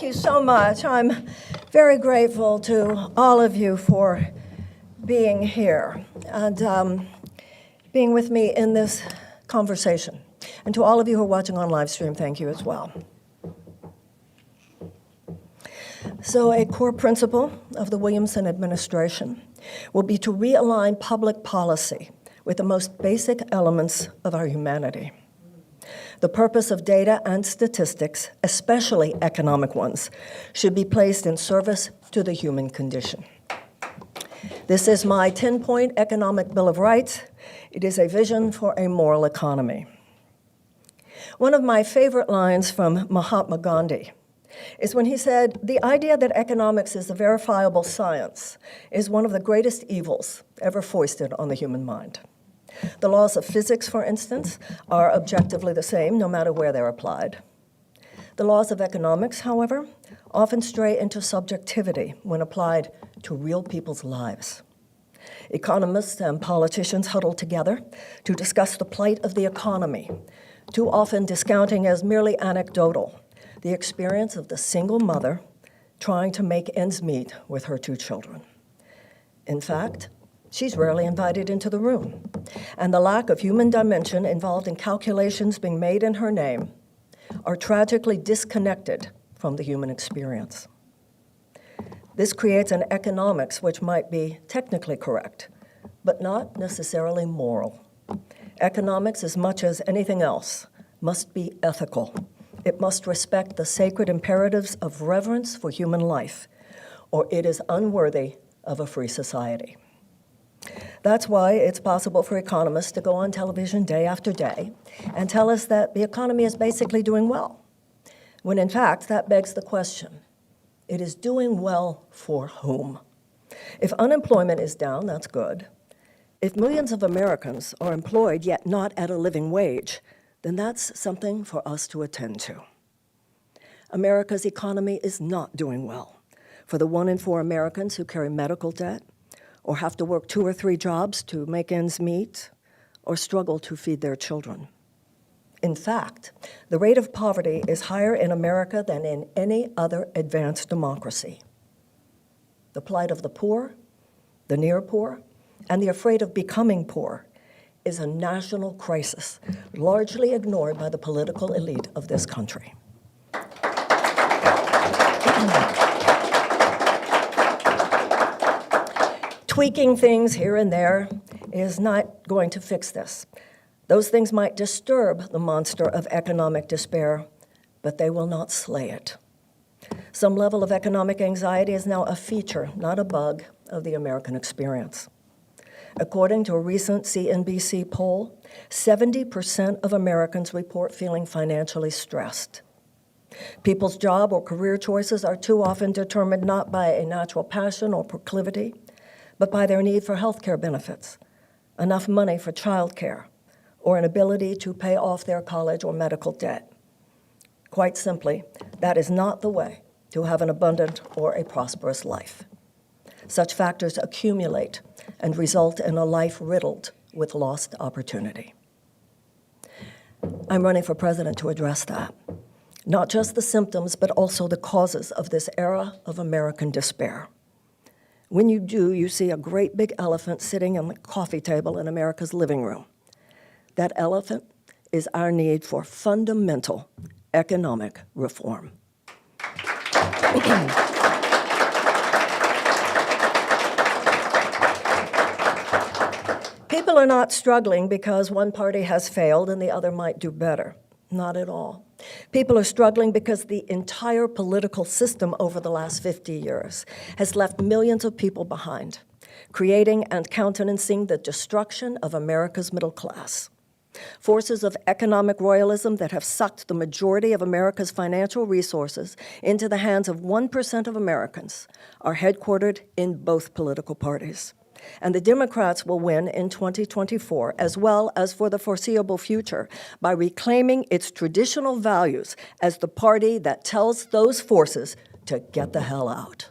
Thank you so much. I'm very grateful to all of you for being here and being with me in this conversation. And to all of you who are watching on live stream, thank you as well. So a core principle of the Williamson administration will be to realign public policy with the most basic elements of our humanity. The purpose of data and statistics, especially economic ones, should be placed in service to the human condition. This is my 10-point economic Bill of Rights. It is a vision for a moral economy. One of my favorite lines from Mahatma Gandhi is when he said, "The idea that economics is a verifiable science is one of the greatest evils ever foisted on the human mind." The laws of physics, for instance, are objectively the same no matter where they're applied. The laws of economics, however, often stray into subjectivity when applied to real people's lives. Economists and politicians huddle together to discuss the plight of the economy, too often discounting as merely anecdotal the experience of the single mother trying to make ends meet with her 2 children. In fact, she's rarely invited into the room, and the lack of human dimension involved in calculations being made in her name are tragically disconnected from the human experience. This creates an economics which might be technically correct, but not necessarily moral. Economics, as much as anything else, must be ethical. It must respect the sacred imperatives of reverence for human life, or it is unworthy of a free society. That's why it's possible for economists to go on television day after day and tell us that the economy is basically doing well, when in fact that begs the question, it is doing well for whom? If unemployment is down, that's good. If millions of Americans are employed yet not at a living wage, then that's something for us to attend to. America's economy is not doing well for the 1 in 4 Americans who carry medical debt, or have to work 2 or 3 jobs to make ends meet, or struggle to feed their children. In fact, the rate of poverty is higher in America than in any other advanced democracy. The plight of the poor, the near poor, and the afraid of becoming poor is a national crisis, largely ignored by the political elite of this country. Tweaking things here and there is not going to fix this. Those things might disturb the monster of economic despair, but they will not slay it. Some level of economic anxiety is now a feature, not a bug, of the American experience. According to a recent CNBC poll, 70% of Americans report feeling financially stressed. People's job or career choices are too often determined not by a natural passion or proclivity, but by their need for health care benefits, enough money for child care, or an ability to pay off their college or medical debt. Quite simply, that is not the way to have an abundant or a prosperous life. Such factors accumulate and result in a life riddled with lost opportunity. I'm running for president to address that. Not just the symptoms, but also the causes of this era of American despair. When you do, you see a great big elephant sitting on the coffee table in America's living room. That elephant is our need for fundamental economic reform. People are not struggling because one party has failed and the other might do better. Not at all. People are struggling because the entire political system over the last 50 years has left millions of people behind, creating and countenancing the destruction of America's middle class. Forces of economic royalism that have sucked the majority of America's financial resources into the hands of 1% of Americans are headquartered in both political parties. And the Democrats will win in 2024, as well as for the foreseeable future, by reclaiming its traditional values as the party that tells those forces to get the hell out.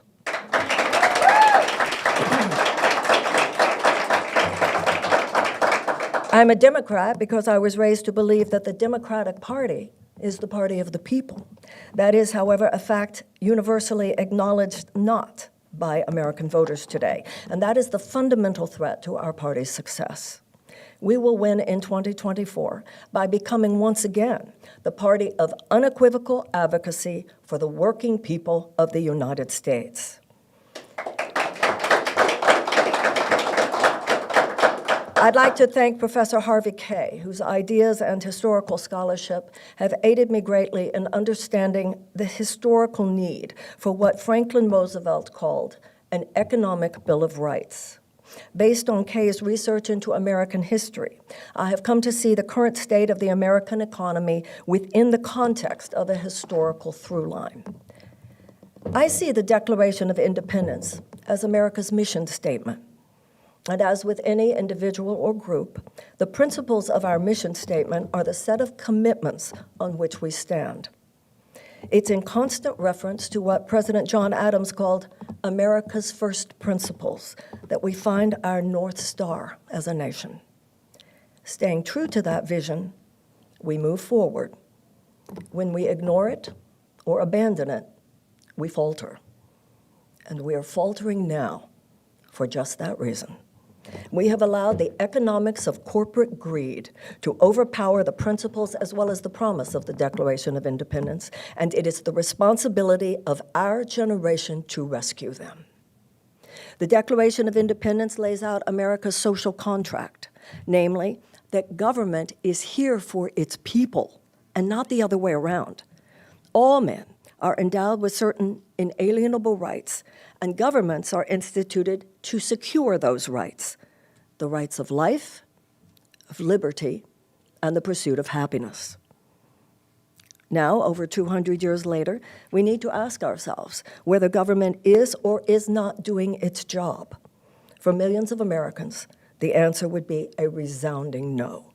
I'm a Democrat because I was raised to believe that the Democratic Party is the party of the people. That is, however, a fact universally acknowledged not by American voters today, and that is the fundamental threat to our party's success. We will win in 2024 by becoming once again the party of unequivocal advocacy for the working people of the United States. I'd like to thank Professor Harvey Kaye, whose ideas and historical scholarship have aided me greatly in understanding the historical need for what Franklin Roosevelt called an economic Bill of Rights. Based on Kaye's research into American history, I have come to see the current state of the American economy within the context of a historical through line. I see the Declaration of Independence as America's mission statement. And as with any individual or group, the principles of our mission statement are the set of commitments on which we stand. It's in constant reference to what President John Adams called America's first principles that we find our North Star as a nation. Staying true to that vision, we move forward. When we ignore it or abandon it, we falter. And we are faltering now for just that reason. We have allowed the economics of corporate greed to overpower the principles as well as the promise of the Declaration of Independence, and it is the responsibility of our generation to rescue them. The Declaration of Independence lays out America's social contract, namely that government is here for its people and not the other way around. All men are endowed with certain inalienable rights, and governments are instituted to secure those rights, the rights of life, of liberty, and the pursuit of happiness. Now, over 200 years later, we need to ask ourselves whether government is or is not doing its job. For millions of Americans, the answer would be a resounding no.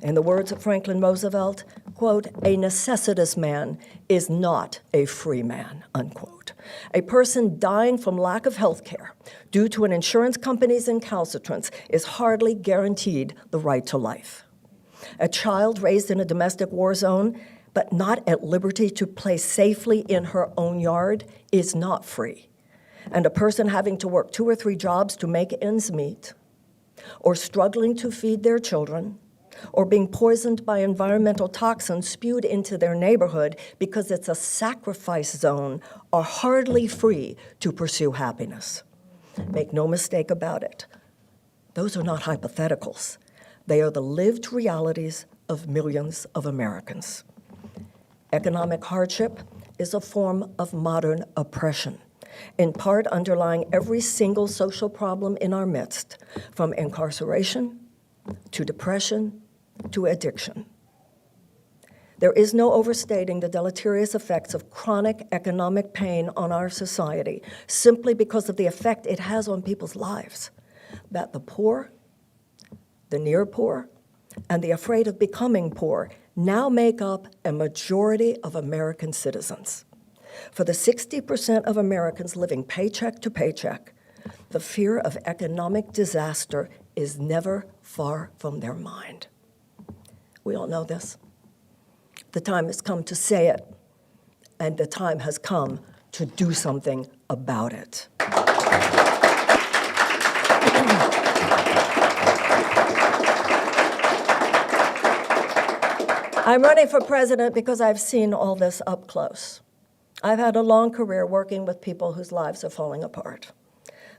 In the words of Franklin Roosevelt, quote, "A necessitous man is not a free man," unquote. A person dying from lack of health care due to an insurance company's incalcitrance is hardly guaranteed the right to life. A child raised in a domestic war zone but not at liberty to play safely in her own yard is not free. And a person having to work 2 or 3 jobs to make ends meet, or struggling to feed their children, or being poisoned by environmental toxins spewed into their neighborhood because it's a sacrifice zone, are hardly free to pursue happiness. Make no mistake about it. Those are not hypotheticals. They are the lived realities of millions of Americans. Economic hardship is a form of modern oppression, in part underlying every single social problem in our midst, from incarceration to depression to addiction. There is no overstating the deleterious effects of chronic economic pain on our society simply because of the effect it has on people's lives, that the poor, the near poor, and the afraid of becoming poor now make up a majority of American citizens. For the 60% of Americans living paycheck to paycheck, the fear of economic disaster is never far from their mind. We all know this. The time has come to say it, and the time has come to do something about it. I'm running for president because I've seen all this up close. I've had a long career working with people whose lives are falling apart.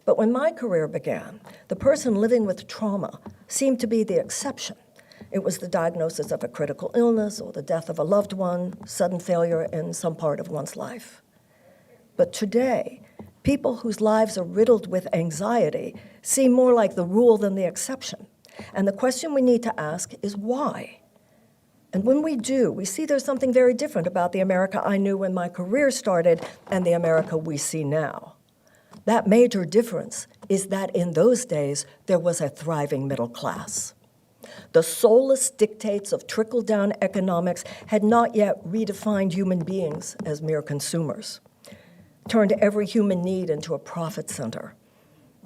But when my career began, the person living with trauma seemed to be the exception. It was the diagnosis of a critical illness or the death of a loved one, sudden failure in some part of one's life. But today, people whose lives are riddled with anxiety seem more like the rule than the exception. And the question we need to ask is why? And when we do, we see there's something very different about the America I knew when my career started and the America we see now. That major difference is that in those days, there was a thriving middle class. The soulless dictates of trickle-down economics had not yet redefined human beings as mere consumers, turned every human need into a profit center,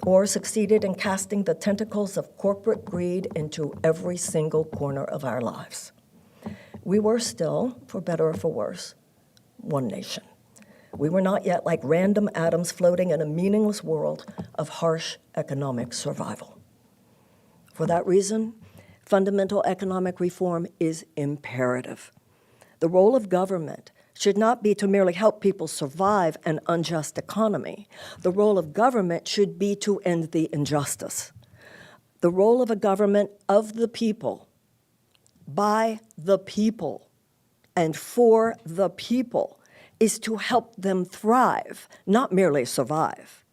or succeeded in casting the tentacles of corporate greed into every single corner of our lives. We were still, for better or for worse, one nation. We were not yet like random atoms floating in a meaningless world of harsh economic survival. For that reason, fundamental economic reform is imperative. The role of government should not be to merely help people survive an unjust economy. The role of government should be to end the injustice. The role of a government of the people, by the people, and for the people is to help them thrive, not merely survive.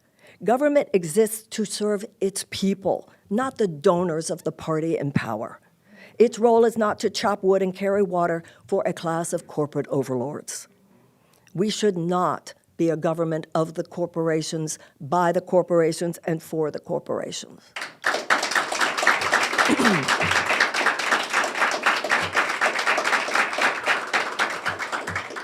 Government exists to serve its people, not the donors of the party in power. Its role is not to chop wood and carry water for a class of corporate overlords. We should not be a government of the corporations, by the corporations, and for the corporations.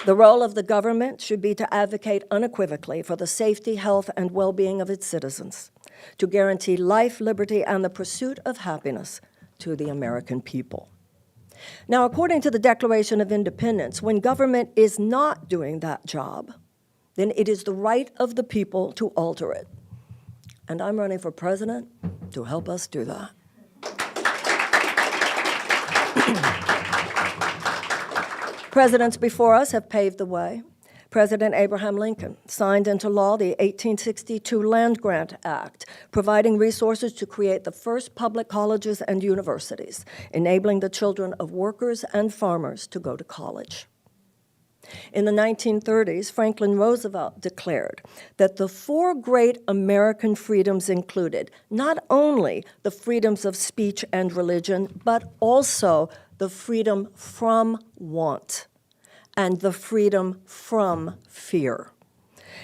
The role of the government should be to advocate unequivocally for the safety, health, and well-being of its citizens, to guarantee life, liberty, and the pursuit of happiness to the American people. Now, according to the Declaration of Independence, when government is not doing that job, then it is the right of the people to alter it. And I'm running for president to help us do that. Presidents before us have paved the way. President Abraham Lincoln signed into law the 1862 Land Grant Act, providing resources to create the first public colleges and universities, enabling the children of workers and farmers to go to college. In the 1930s, Franklin Roosevelt declared that the four great American freedoms included not only the freedoms of speech and religion, but also the freedom from want and the freedom from fear.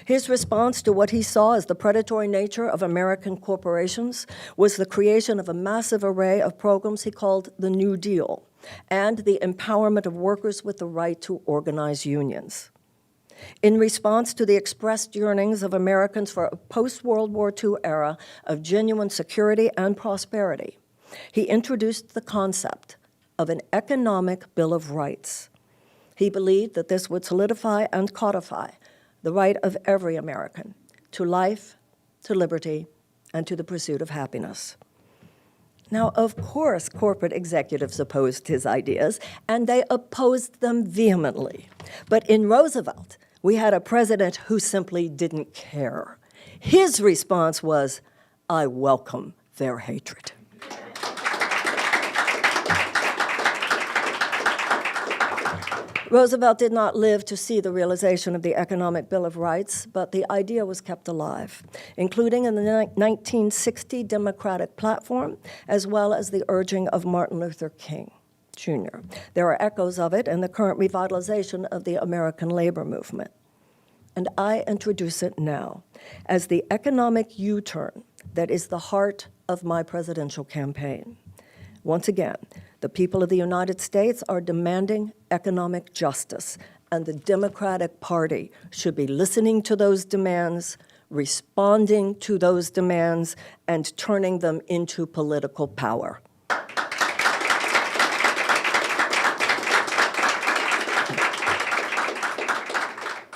His response to what he saw as the predatory nature of American corporations was the creation of a massive array of programs he called the New Deal and the empowerment of workers with the right to organize unions. In response to the expressed yearnings of Americans for a post-World War II era of genuine security and prosperity, he introduced the concept of an economic Bill of Rights. He believed that this would solidify and codify the right of every American to life, to liberty, and to the pursuit of happiness. Now, of course, corporate executives opposed his ideas, and they opposed them vehemently. But in Roosevelt, we had a president who simply didn't care. His response was, "I welcome their hatred." Roosevelt did not live to see the realization of the Economic Bill of Rights, but the idea was kept alive, including in the 1960 Democratic platform, as well as the urging of Martin Luther King, Jr. There are echoes of it in the current revitalization of the American labor movement. And I introduce it now as the economic U-turn that is the heart of my presidential campaign. Once again, the people of the United States are demanding economic justice, and the Democratic Party should be listening to those demands, responding to those demands, and turning them into political power.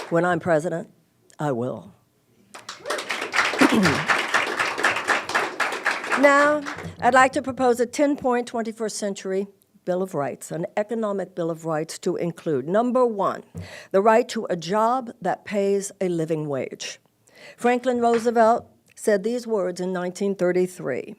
When I'm president, I will. Now, I'd like to propose a 10-point 21st century Bill of Rights, an economic Bill of Rights to include, number one, the right to a job that pays a living wage. Franklin Roosevelt said these words in 1933.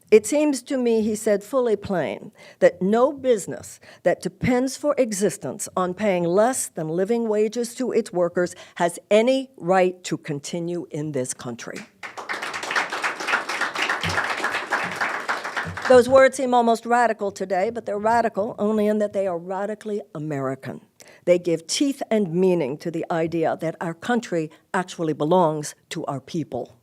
"It seems to me," he said fully plain, "that no business that depends for existence on paying less than living wages to its workers has any right to continue in this country." Those words seem almost radical today, but they're radical only in that they are radically American. They give teeth and meaning to the idea that our country actually belongs to our people.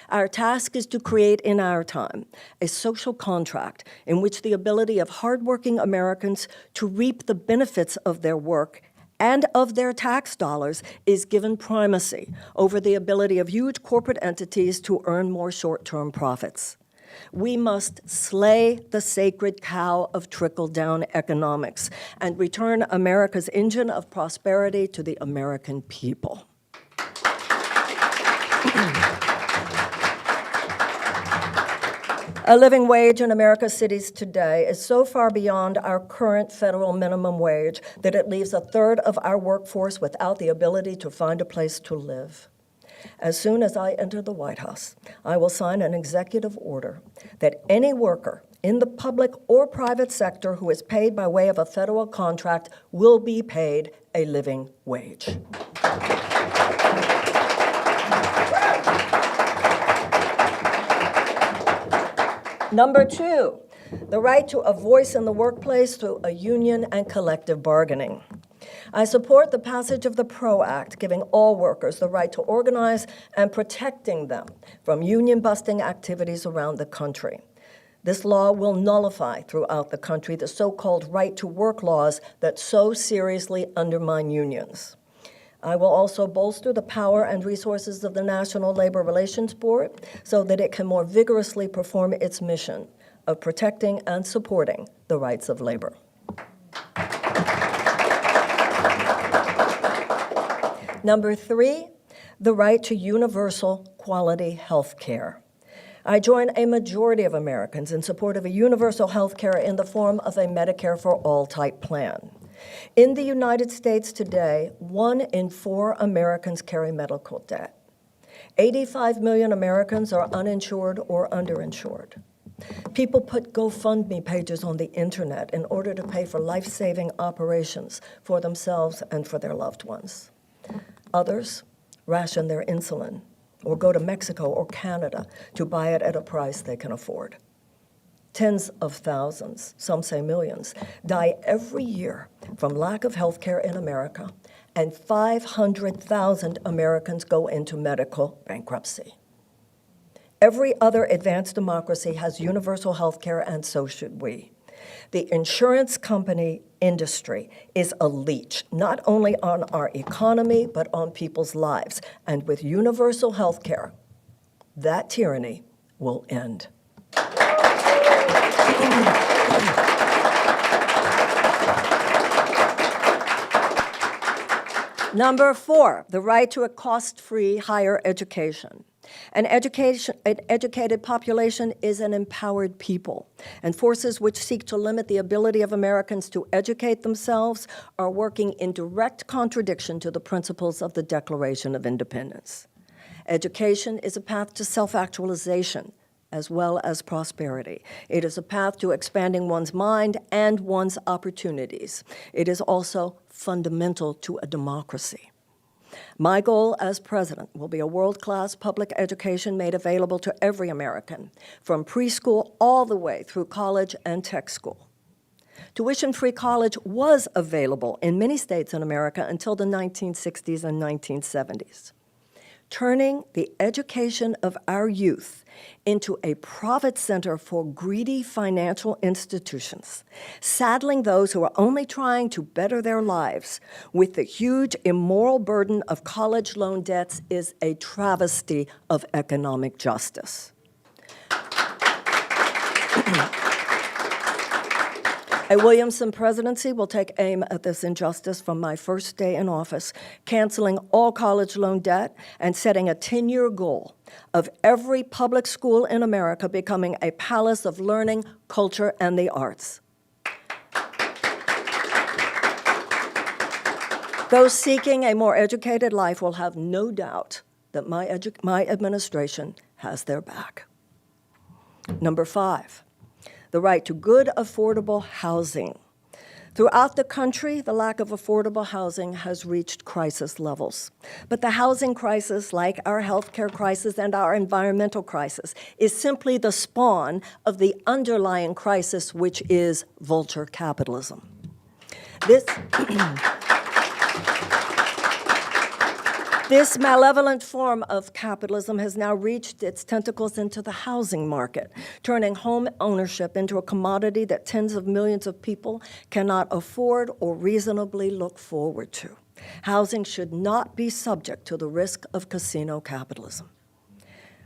Our task is to create in our time a social contract in which the ability of hardworking Americans to reap the benefits of their work and of their tax dollars is given primacy over the ability of huge corporate entities to earn more short-term profits. We must slay the sacred cow of trickle-down economics and return America's engine of prosperity to the American people. A living wage in America's cities today is so far beyond our current federal minimum wage that it leaves a third of our workforce without the ability to find a place to live. As soon as I enter the White House, I will sign an executive order that any worker in the public or private sector who is paid by way of a federal contract will be paid a living wage. Number two, the right to a voice in the workplace through a union and collective bargaining. I support the passage of the PRO Act, giving all workers the right to organize and protecting them from union-busting activities around the country. This law will nullify throughout the country the so-called right-to-work laws that so seriously undermine unions. I will also bolster the power and resources of the National Labor Relations Board so that it can more vigorously perform its mission of protecting and supporting the rights of labor. Number three, the right to universal quality health care. I join a majority of Americans in support of a universal health care in the form of a Medicare for All type plan. In the United States today, 1 in 4 Americans carry medical debt. 85 million Americans are uninsured or underinsured. People put GoFundMe pages on the internet in order to pay for life-saving operations for themselves and for their loved ones. Others ration their insulin or go to Mexico or Canada to buy it at a price they can afford. Tens of thousands, some say millions, die every year from lack of health care in America, and 500,000 Americans go into medical bankruptcy. Every other advanced democracy has universal health care, and so should we. The insurance company industry is a leech, not only on our economy, but on people's lives. And with universal health care, that tyranny will end. Number 4, the right to a cost-free higher education. An educated population is an empowered people, and forces which seek to limit the ability of Americans to educate themselves are working in direct contradiction to the principles of the Declaration of Independence. Education is a path to self-actualization, as well as prosperity. It is a path to expanding one's mind and one's opportunities. It is also fundamental to a democracy. My goal as president will be a world-class public education made available to every American, from preschool all the way through college and tech school. Tuition-free college was available in many states in America until the 1960s and 1970s. Turning the education of our youth into a profit center for greedy financial institutions, saddling those who are only trying to better their lives with the huge immoral burden of college loan debts is a travesty of economic justice. A Williamson presidency will take aim at this injustice from my first day in office, canceling all college loan debt and setting a 10-year goal of every public school in America becoming a palace of learning, culture, and the arts. Those seeking a more educated life will have no doubt that my administration has their back. Number 5. The right to good, affordable housing. Throughout the country, the lack of affordable housing has reached crisis levels. But the housing crisis, like our healthcare crisis and our environmental crisis, is simply the spawn of the underlying crisis, which is vulture capitalism. This malevolent form of capitalism has now reached its tentacles into the housing market, turning home ownership into a commodity that tens of millions of people cannot afford or reasonably look forward to. Housing should not be subject to the risk of casino capitalism.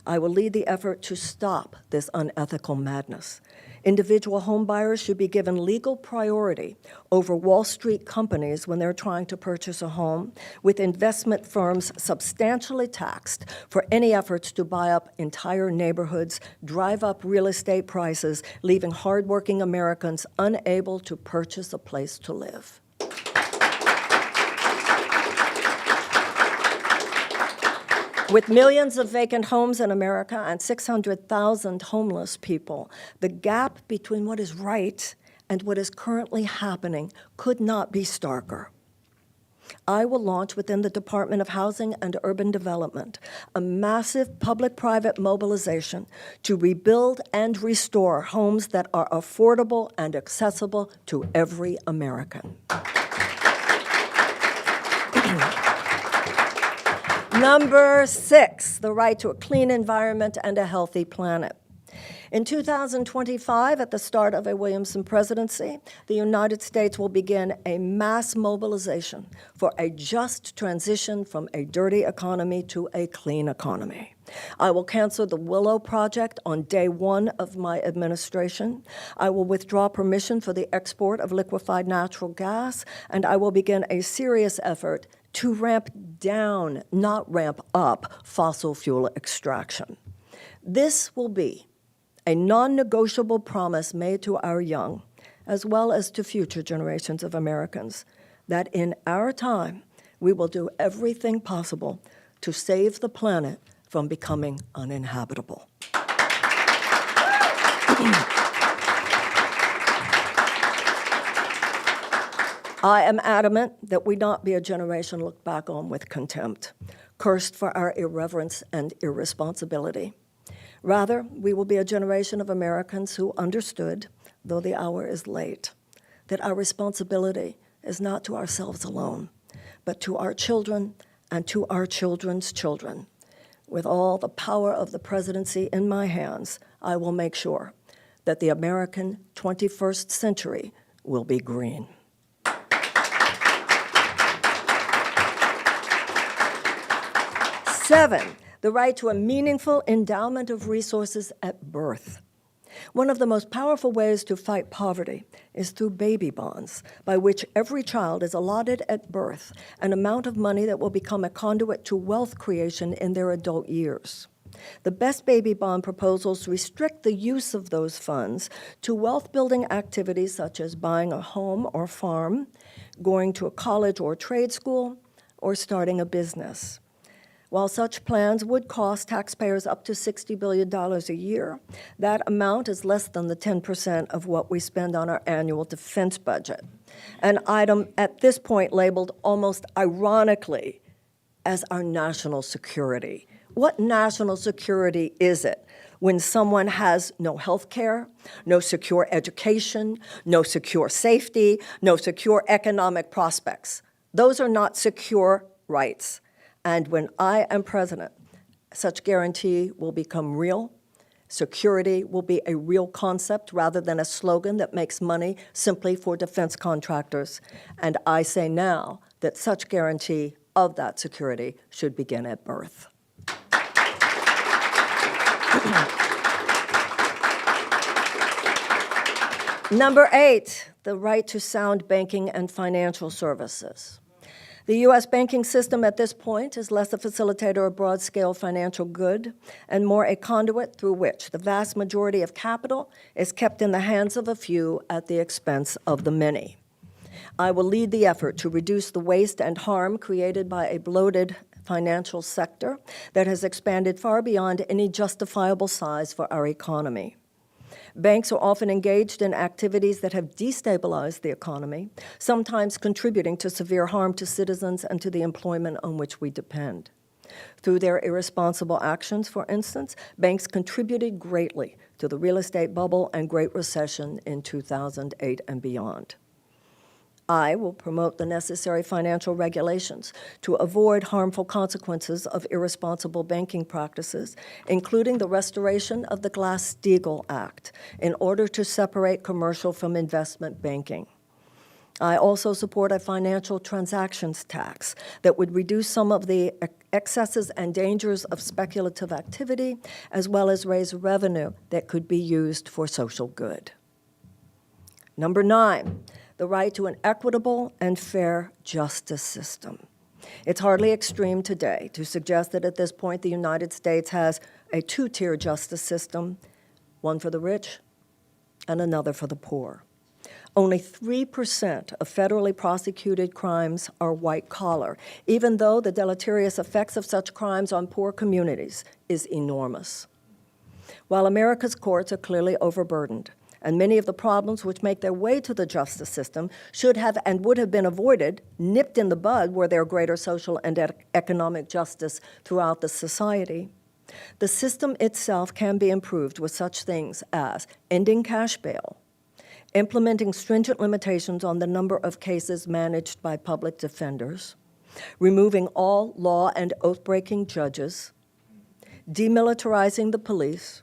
I will lead the effort to stop this unethical madness. Individual homebuyers should be given legal priority over Wall Street companies when they're trying to purchase a home, with investment firms substantially taxed for any efforts to buy up entire neighborhoods, drive up real estate prices, leaving hardworking Americans unable to purchase a place to live. With millions of vacant homes in America and 600,000 homeless people, the gap between what is right and what is currently happening could not be starker. I will launch within the Department of Housing and Urban Development a massive public-private mobilization to rebuild and restore homes that are affordable and accessible to every American. Number 6, the right to a clean environment and a healthy planet. In 2025, at the start of a Williamson presidency, the United States will begin a mass mobilization for a just transition from a dirty economy to a clean economy. I will cancel the Willow Project on day 1 of my administration. I will withdraw permission for the export of liquefied natural gas, and I will begin a serious effort to ramp down, not ramp up, fossil fuel extraction. This will be a non-negotiable promise made to our young, as well as to future generations of Americans, that in our time, we will do everything possible to save the planet from becoming uninhabitable. I am adamant that we not be a generation looked back on with contempt, cursed for our irreverence and irresponsibility. Rather, we will be a generation of Americans who understood, though the hour is late, that our responsibility is not to ourselves alone, but to our children and to our children's children. With all the power of the presidency in my hands, I will make sure that the American 21st century will be green. 7, the right to a meaningful endowment of resources at birth. One of the most powerful ways to fight poverty is through baby bonds, by which every child is allotted at birth an amount of money that will become a conduit to wealth creation in their adult years. The best baby bond proposals restrict the use of those funds to wealth-building activities such as buying a home or farm, going to a college or trade school, or starting a business. While such plans would cost taxpayers up to $60 billion a year, that amount is less than the 10% of what we spend on our annual defense budget, an item at this point labeled almost ironically as our national security. What national security is it when someone has no health care, no secure education, no secure safety, no secure economic prospects? Those are not secure rights. And when I am president, such guarantee will become real. Security will be a real concept rather than a slogan that makes money simply for defense contractors. And I say now that such guarantee of that security should begin at birth. Number 8, the right to sound banking and financial services. The U.S. banking system at this point is less a facilitator of broad-scale financial good and more a conduit through which the vast majority of capital is kept in the hands of a few at the expense of the many. I will lead the effort to reduce the waste and harm created by a bloated financial sector that has expanded far beyond any justifiable size for our economy. Banks are often engaged in activities that have destabilized the economy, sometimes contributing to severe harm to citizens and to the employment on which we depend. Through their irresponsible actions, for instance, banks contributed greatly to the real estate bubble and Great Recession in 2008 and beyond. I will promote the necessary financial regulations to avoid harmful consequences of irresponsible banking practices, including the restoration of the Glass-Steagall Act, in order to separate commercial from investment banking. I also support a financial transactions tax that would reduce some of the excesses and dangers of speculative activity, as well as raise revenue that could be used for social good. Number 9, the right to an equitable and fair justice system. It's hardly extreme today to suggest that at this point the United States has a 2-tier justice system, one for the rich and another for the poor. Only 3% of federally prosecuted crimes are white-collar, even though the deleterious effects of such crimes on poor communities is enormous. While America's courts are clearly overburdened, and many of the problems which make their way to the justice system should have and would have been avoided, nipped in the bud were there greater social and economic justice throughout the society, the system itself can be improved with such things as ending cash bail, implementing stringent limitations on the number of cases managed by public defenders, removing all law and oath-breaking judges, demilitarizing the police,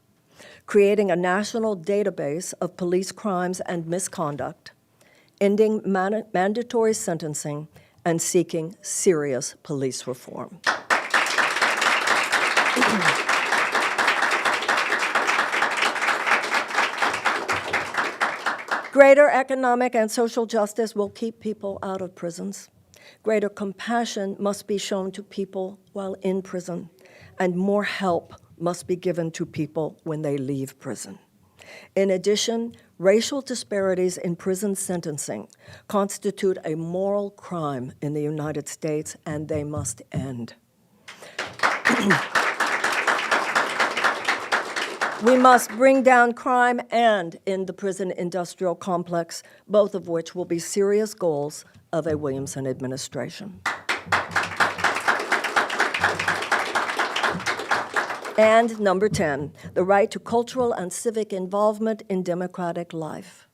creating a national database of police crimes and misconduct, ending mandatory sentencing, and seeking serious police reform. Greater economic and social justice will keep people out of prisons. Greater compassion must be shown to people while in prison, and more help must be given to people when they leave prison. In addition, racial disparities in prison sentencing constitute a moral crime in the United States, and they must end. We must bring down crime and end the prison industrial complex, both of which will be serious goals of a Williamson administration. And number 10, the right to cultural and civic involvement in democratic life.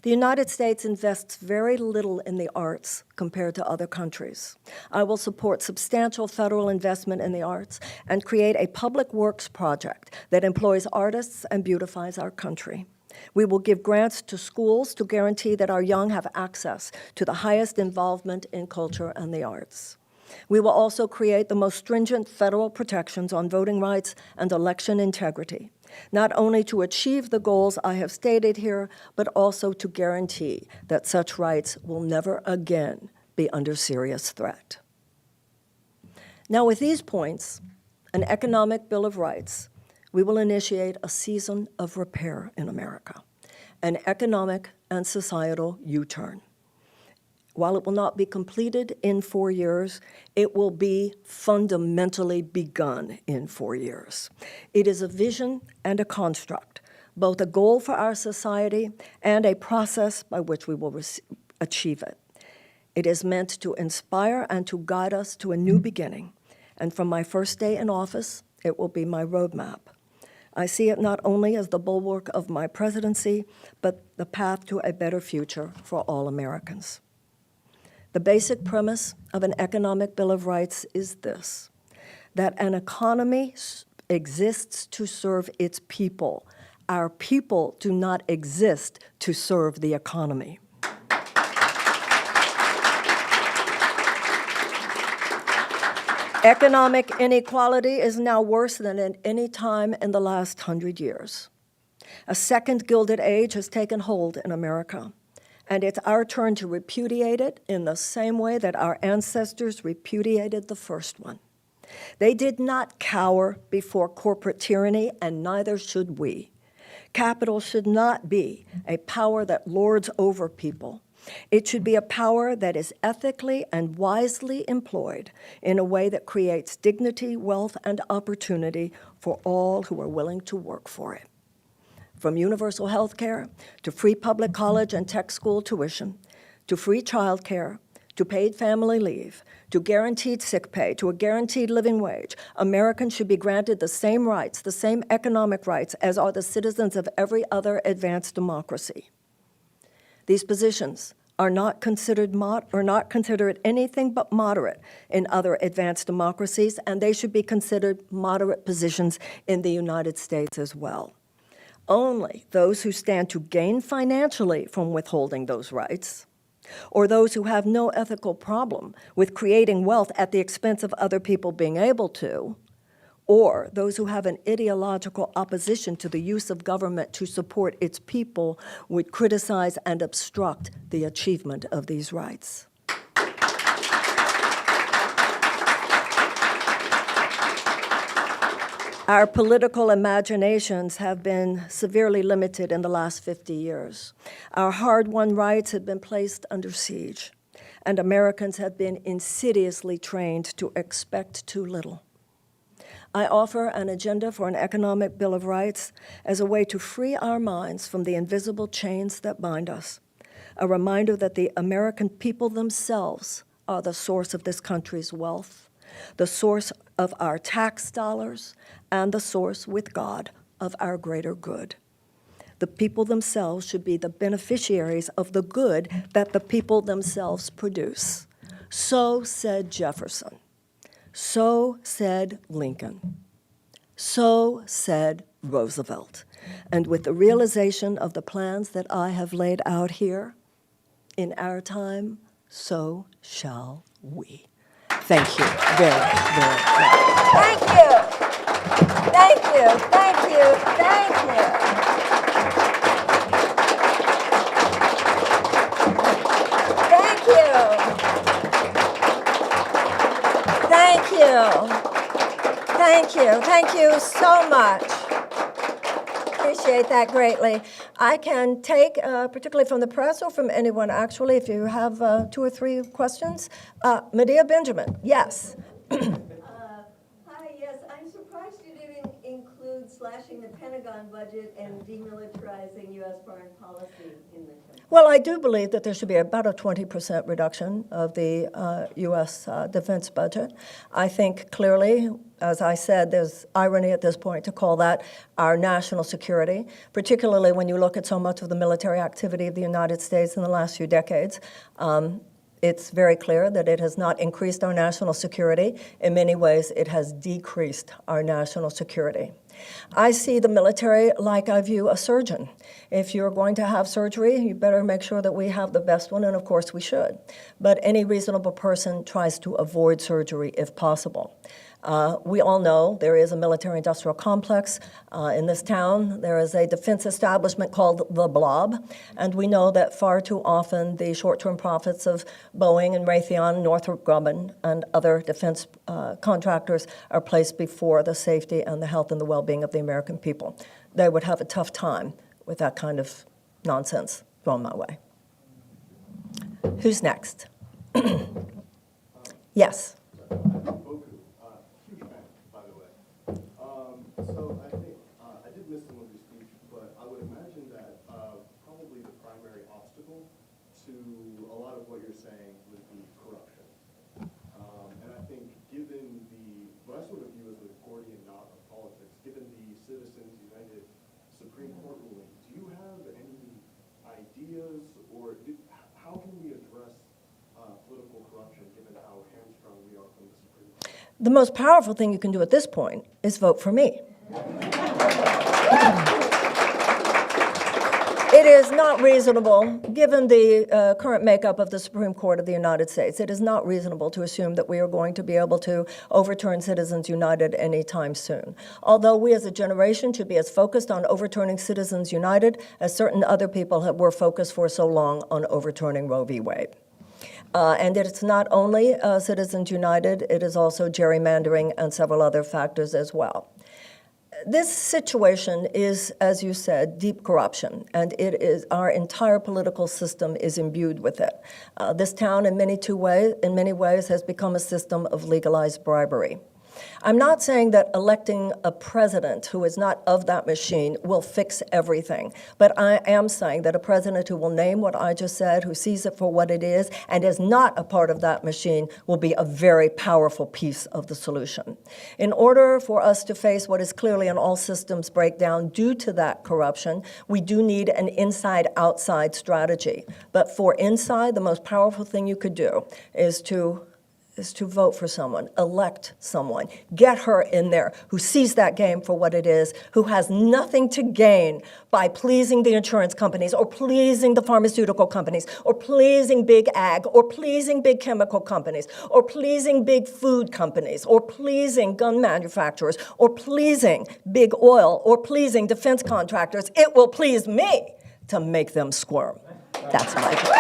The United States invests very little in the arts compared to other countries. I will support substantial federal investment in the arts and create a public works project that employs artists and beautifies our country. We will give grants to schools to guarantee that our young have access to the highest involvement in culture and the arts. We will also create the most stringent federal protections on voting rights and election integrity, not only to achieve the goals I have stated here, but also to guarantee that such rights will never again be under serious threat. Now, with these points, an economic Bill of Rights, we will initiate a season of repair in America, an economic and societal U-turn. While it will not be completed in 4 years, it will be fundamentally begun in 4 years. It is a vision and a construct, both a goal for our society and a process by which we will achieve it. It is meant to inspire and to guide us to a new beginning, and from my first day in office, it will be my roadmap. I see it not only as the bulwark of my presidency, but the path to a better future for all Americans. The basic premise of an economic Bill of Rights is this, that an economy exists to serve its people. Our people do not exist to serve the economy. Economic inequality is now worse than at any time in the last 100 years. A second Gilded Age has taken hold in America, and it's our turn to repudiate it in the same way that our ancestors repudiated the first one. They did not cower before corporate tyranny, and neither should we. Capital should not be a power that lords over people. It should be a power that is ethically and wisely employed in a way that creates dignity, wealth, and opportunity for all who are willing to work for it. From universal health care, to free public college and tech school tuition, to free child care, to paid family leave, to guaranteed sick pay, to a guaranteed living wage, Americans should be granted the same rights, the same economic rights as are the citizens of every other advanced democracy. These positions are not considered anything but moderate in other advanced democracies, and they should be considered moderate positions in the United States as well. Only those who stand to gain financially from withholding those rights or those who have no ethical problem with creating wealth at the expense of other people being able to, or those who have an ideological opposition to the use of government to support its people would criticize and obstruct the achievement of these rights. Our political imaginations have been severely limited in the last 50 years. Our hard-won rights have been placed under siege, and Americans have been insidiously trained to expect too little. I offer an agenda for an economic Bill of Rights as a way to free our minds from the invisible chains that bind us, a reminder that the American people themselves are the source of this country's wealth, the source of our tax dollars, and the source with God of our greater good. The people themselves should be the beneficiaries of the good that the people themselves produce. So said Jefferson. So said Lincoln. So said Roosevelt. And with the realization of the plans that I have laid out here, in our time, so shall we. Thank you very, very much. Thank you. Thank you. Thank you. Thank you. Thank you. Thank you. Thank you so much. Appreciate that greatly. I can take, particularly from the press or from anyone actually, if you have 2 or 3 questions. Medea Benjamin, yes. Hi, yes, I'm surprised you didn't include slashing the Pentagon budget and demilitarizing U.S. foreign policy in the template. Well, I do believe that there should be about a 20% reduction of the U.S. Defense budget. I think clearly, as I said, there's irony at this point to call that our national security, particularly when you look at so much of the military activity of the United States in the last few decades. It's very clear that it has not increased our national security. In many ways, it has decreased our national security. I see the military like I view a surgeon. If you're going to have surgery, you better make sure that we have the best one, and of course we should. But any reasonable person tries to avoid surgery if possible. We all know there is a military-industrial complex in this town. There is a defense establishment called the Blob, and we know that far too often the short-term profits of Boeing and Raytheon, Northrop Grumman, and other defense contractors are placed before the safety and the health and the well-being of the American people. They would have a tough time with that kind of nonsense thrown my way. Who's next? Yes. So I think, I did miss some of your speech, but I would imagine that probably the primary obstacle to a lot of what you're saying would be corruption. And I think given what I sort of view as the Gordian knot of politics, given the Citizens United Supreme Court ruling, do you have any ideas, or how can we address political corruption given how hamstrung we are from the Supreme Court? The most powerful thing you can do at this point is vote for me. It is not reasonable, given the current makeup of the Supreme Court of the United States, it is not reasonable to assume that we are going to be able to overturn Citizens United anytime soon. Although we as a generation should be as focused on overturning Citizens United as certain other people were focused for so long on overturning Roe v. Wade. And it's not only Citizens United, it is also gerrymandering and several other factors as well. This situation is, as you said, deep corruption, and it is our entire political system is imbued with it. This town, in many ways, has become a system of legalized bribery. I'm not saying that electing a president who is not of that machine will fix everything, but I am saying that a president who will name what I just said, who sees it for what it is, and is not a part of that machine will be a very powerful piece of the solution. In order for us to face what is clearly an all systems breakdown due to that corruption, we do need an inside-outside strategy. But for inside, the most powerful thing you could do is to is to vote for someone, elect someone, get her in there who sees that game for what it is, who has nothing to gain by pleasing the insurance companies or pleasing the pharmaceutical companies or pleasing big ag or pleasing big chemical companies or pleasing big food companies or pleasing gun manufacturers or pleasing big oil or pleasing defense contractors. It will please me to make them squirm. That's my goal.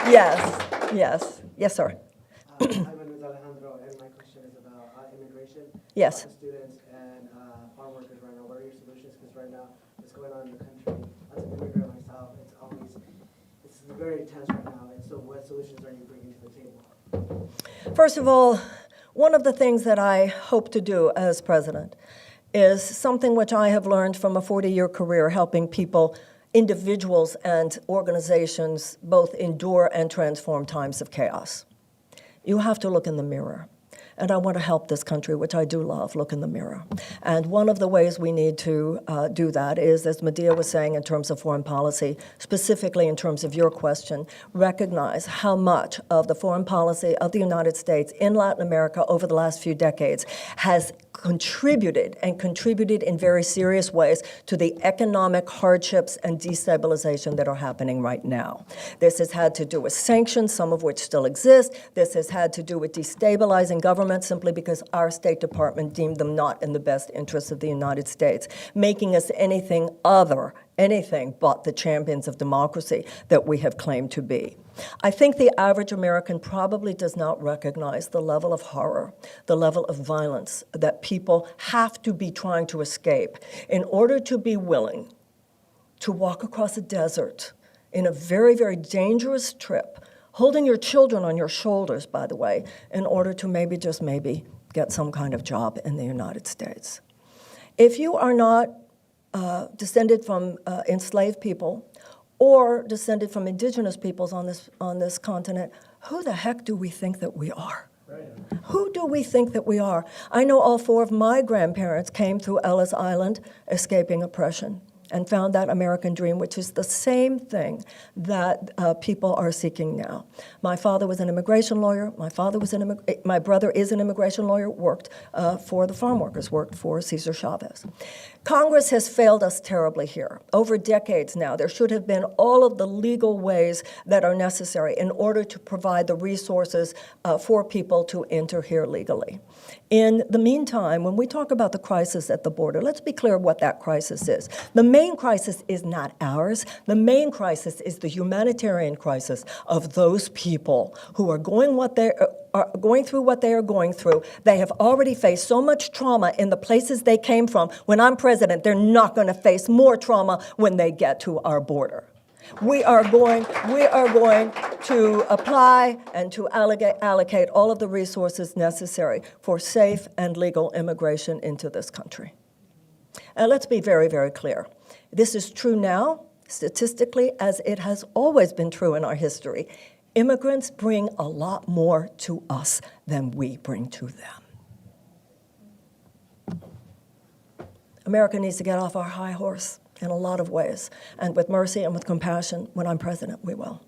Yes, sir. My name is Alejandro, and my question is about immigration. Yes. Students and farm workers right now. What are your solutions? Because right now, what's going on in the country, as an immigrant myself, it's very tense right now. And so what solutions are you bringing to the table? First of all, one of the things that I hope to do as president is something which I have learned from a 40-year career helping people, individuals and organizations, both endure and transform times of chaos. You have to look in the mirror. And I want to help this country, which I do love, look in the mirror. And one of the ways we need to do that is, as Medea was saying, in terms of foreign policy, specifically in terms of your question, recognize how much of the foreign policy of the United States in Latin America over the last few decades has contributed in very serious ways to the economic hardships and destabilization that are happening right now. This has had to do with sanctions, some of which still exist. This has had to do with destabilizing government simply because our State Department deemed them not in the best interests of the United States, making us anything but the champions of democracy that we have claimed to be. I think the average American probably does not recognize the level of horror, the level of violence that people have to be trying to escape in order to be willing to walk across a desert in a very, very dangerous trip, holding your children on your shoulders, by the way, in order to maybe, just maybe, get some kind of job in the United States. If you are not descended from enslaved people or descended from indigenous peoples on this continent, who the heck do we think that we are? Right. Who do we think that we are? I know all four of my grandparents came through Ellis Island escaping oppression and found that American dream, which is the same thing that people are seeking now. My father was an immigration lawyer. My brother is an immigration lawyer, worked for the farm workers, worked for Cesar Chavez. Congress has failed us terribly here. Over decades now, there should have been all of the legal ways that are necessary in order to provide the resources for people to enter here legally. In the meantime, when we talk about the crisis at the border, let's be clear what that crisis is. The main crisis is not ours. The main crisis is the humanitarian crisis of those people who are going through what they are going through. They have already faced so much trauma in the places they came from. When I'm president, they're not going to face more trauma when they get to our border. We are going to apply and to allocate all of the resources necessary for safe and legal immigration into this country. And let's be very, very clear. This is true now, statistically, as it has always been true in our history. Immigrants bring a lot more to us than we bring to them. America needs to get off our high horse in a lot of ways. And with mercy and with compassion, when I'm president, we will.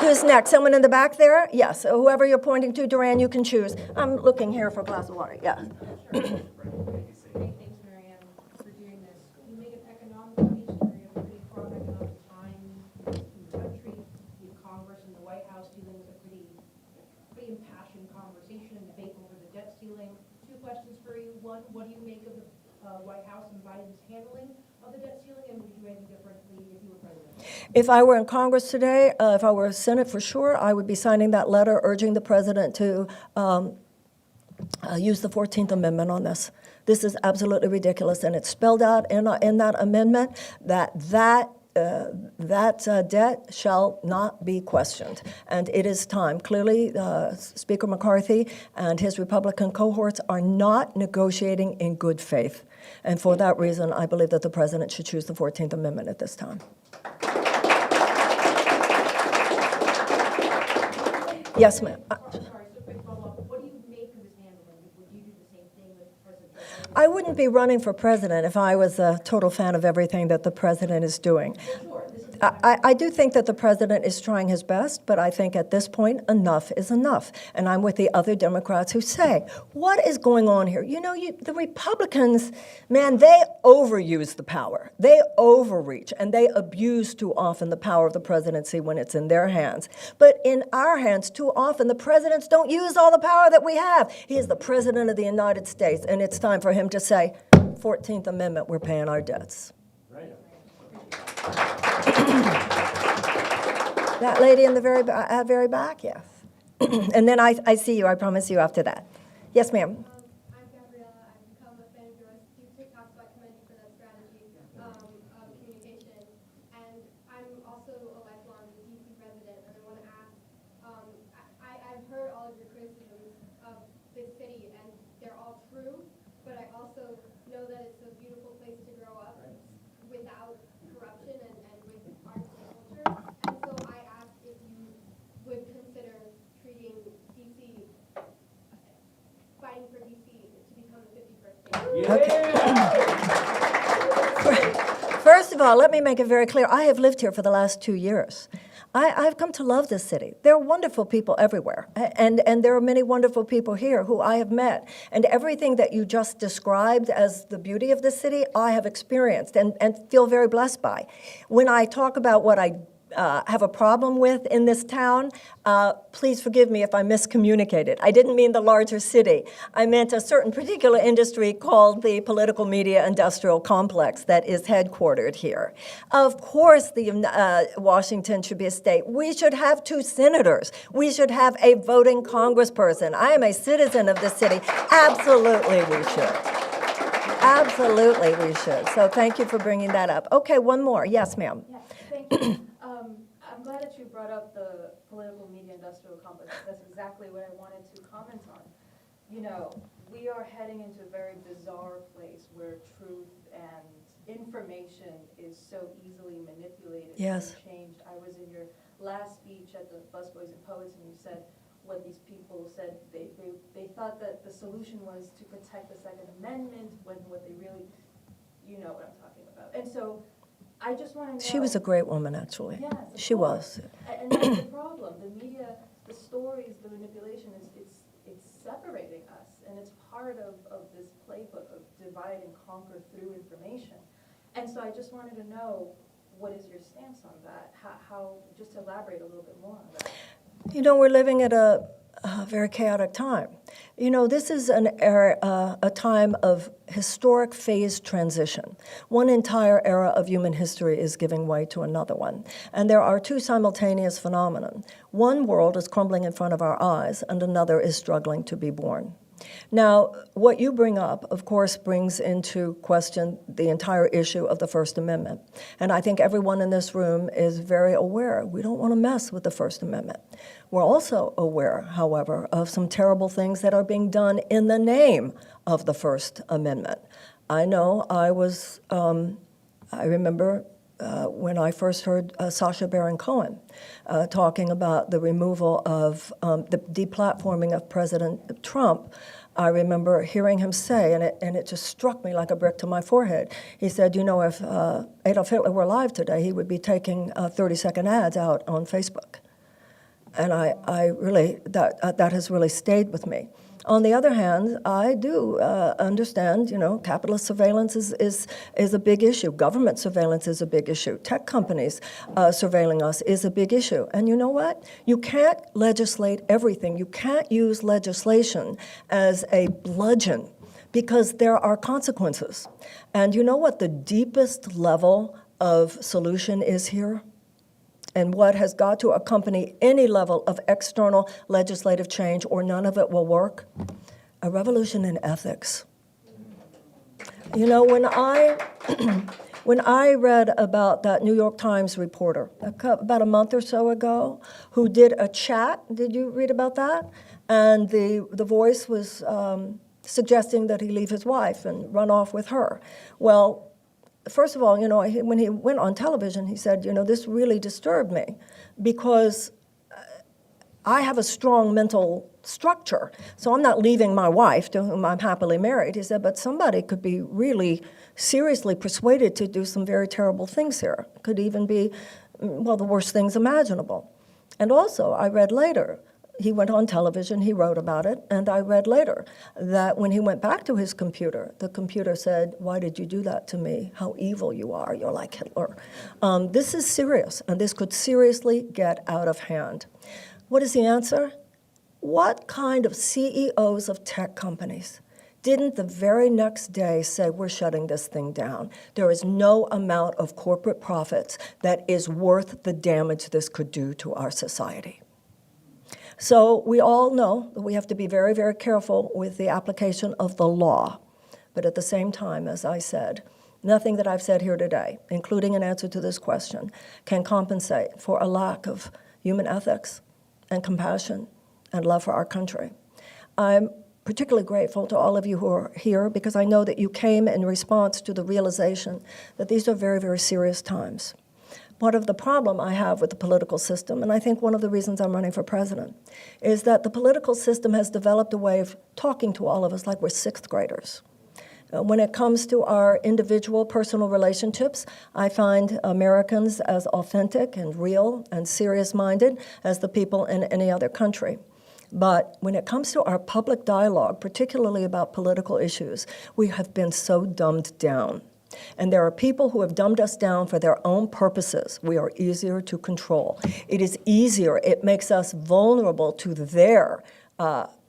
Who's next? Someone in the back there? Yes. Whoever you're pointing to, Duran, you can choose. I'm looking here for a glass of water. Yeah. Thanks, Marianne, for doing this. You make an economic piece where you have a pretty strong economic time in the country. You have Congress and the White House dealing with a pretty impassioned conversation and debate over the debt ceiling. Two questions for you. One, what do you make of the White House and Biden's handling of the debt ceiling, and would you do anything differently if you were president? If I were in Congress today, if I were Senate for sure, I would be signing that letter urging the president to use the 14th Amendment on this. This is absolutely ridiculous, and it's spelled out in that amendment that debt shall not be questioned. And it is time. Clearly, Speaker McCarthy and his Republican cohorts are not negotiating in good faith. And for that reason, I believe that the president should choose the 14th Amendment at this time. Yes, ma'am. Sorry, so quick follow-up. What do you make of his handling? Would you do the same thing with President Trump? I wouldn't be running for president if I was a total fan of everything that the president is doing. I do think that the president is trying his best, but I think at this point, enough is enough. And I'm with the other Democrats who say, what is going on here? You know, the Republicans, man, they overuse the power. They overreach, and they abuse too often the power of the presidency when it's in their hands. But in our hands, too often, the presidents don't use all the power that we have. He is the president of the United States, and it's time for him to say, 14th Amendment, we're paying our debts. That lady in the very back, yes. And then I see you, I promise you after that. Yes, ma'am. I'm Gabriella. I've become a fan of yours through TikTok, so I commend you for that strategy of communication. And I'm also a lifelong DC resident, and I want to ask, I've heard all of your criticisms of this city, and they're all true, but I also know that it's a beautiful place to grow up without corruption and with arts and culture. And so I asked if you would consider treating DC, fighting for DC to become the 51st state. First of all, let me make it very clear. I have lived here for the last 2 years. I've come to love this city. There are wonderful people everywhere, and there are many wonderful people here who I have met. And everything that you just described as the beauty of the city, I have experienced and feel very blessed by. When I talk about what I have a problem with in this town, please forgive me if I miscommunicated. I didn't mean the larger city. I meant a certain particular industry called the political media industrial complex that is headquartered here. Of course, Washington should be a state. We should have 2 senators. We should have a voting congressperson. I am a citizen of the city. Absolutely, we should. Absolutely, we should. So thank you for bringing that up. Okay, one more. Yes, ma'am. Yes, thank you. I'm glad that you brought up the political media industrial complex. That's exactly what I wanted to comment on. You know, we are heading into a very bizarre place where truth and information is so easily manipulated Yes. and changed. I was in your last speech at the Busboys and Poets, and you said what these people said. They thought that the solution was to protect the Second Amendment when what they really, you know what I'm talking about. And so I just want to know. She was a great woman, actually. Yes, of She course. was. And that's the problem. The media, the stories, the manipulation it's separating us, and it's part of this playbook of divide and conquer through information. And so I just wanted to know, what is your stance on that? How just elaborate a little bit more on that. You know, we're living at a very chaotic time. You know, this is an era, a time of historic phase transition. One entire era of human history is giving way to another one. And there are 2 simultaneous phenomena. One world is crumbling in front of our eyes, and another is struggling to be born. Now, what you bring up, of course, brings into question the entire issue of the First Amendment. And I think everyone in this room is very aware we don't want to mess with the First Amendment. We're also aware, however, of some terrible things that are being done in the name of the First Amendment. I know I remember when I first heard Sacha Baron Cohen talking about the removal of the deplatforming of President Trump. I remember hearing him say, and it just struck me like a brick to my forehead. He said, you know, if Adolf Hitler were alive today, he would be taking 30-second ads out on Facebook. And I really, that has really stayed with me. On the other hand, I do understand, you know, capitalist surveillance is a big issue. Government surveillance is a big issue. Tech companies surveilling us is a big issue. And you know what? You can't legislate everything. You can't use legislation as a bludgeon because there are consequences. And you know what the deepest level of solution is here? And what has got to accompany any level of external legislative change, or none of it will work? A revolution in ethics. You know, when I read about that New York Times reporter about a month or so ago who did a chat, did you read about that? And the voice was suggesting that he leave his wife and run off with her. Well, first of all, you know, when he went on television, he said, you know, this really disturbed me because I have a strong mental structure, so I'm not leaving my wife, to whom I'm happily married. He said, but somebody could be really seriously persuaded to do some very terrible things here. Could even be, well, the worst things imaginable. And also, I read later, he went on television, he wrote about it, and I read later that when he went back to his computer, the computer said, why did you do that to me? How evil you are, you're like Hitler. This is serious, and this could seriously get out of hand. What is the answer? What kind of CEOs of tech companies didn't the very next day say, we're shutting this thing down? There is no amount of corporate profits that is worth the damage this could do to our society. So we all know that we have to be very, very careful with the application of the law. But at the same time, as I said, nothing that I've said here today, including an answer to this question, can compensate for a lack of human ethics and compassion and love for our country. I'm particularly grateful to all of you who are here because I know that you came in response to the realization that these are very, very serious times. Part of the problem I have with the political system, and I think one of the reasons I'm running for president, is that the political system has developed a way of talking to all of us like we're sixth graders. When it comes to our individual personal relationships, I find Americans as authentic and real and serious-minded as the people in any other country. But when it comes to our public dialogue, particularly about political issues, we have been so dumbed down. And there are people who have dumbed us down for their own purposes. We are easier to control. It is easier. It makes us vulnerable to their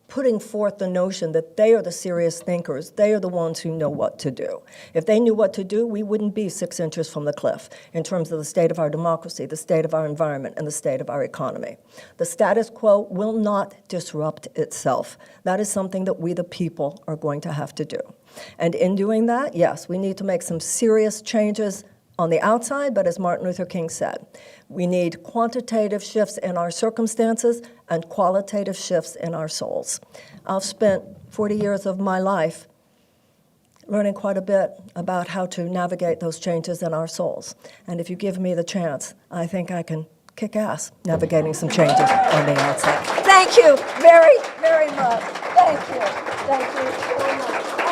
putting forth the notion that they are the serious thinkers. They are the ones who know what to do. If they knew what to do, we wouldn't be 6 inches from the cliff in terms of the state of our democracy, the state of our environment, and the state of our economy. The status quo will not disrupt itself. That is something that we, the people, are going to have to do. And in doing that, yes, we need to make some serious changes on the outside, but as Martin Luther King said, we need quantitative shifts in our circumstances and qualitative shifts in our souls. I've spent 40 years of my life learning quite a bit about how to navigate those changes in our souls. And if you give me the chance, I think I can kick ass navigating some changes on the outside. Thank you very, very much. Thank you. Thank you so much.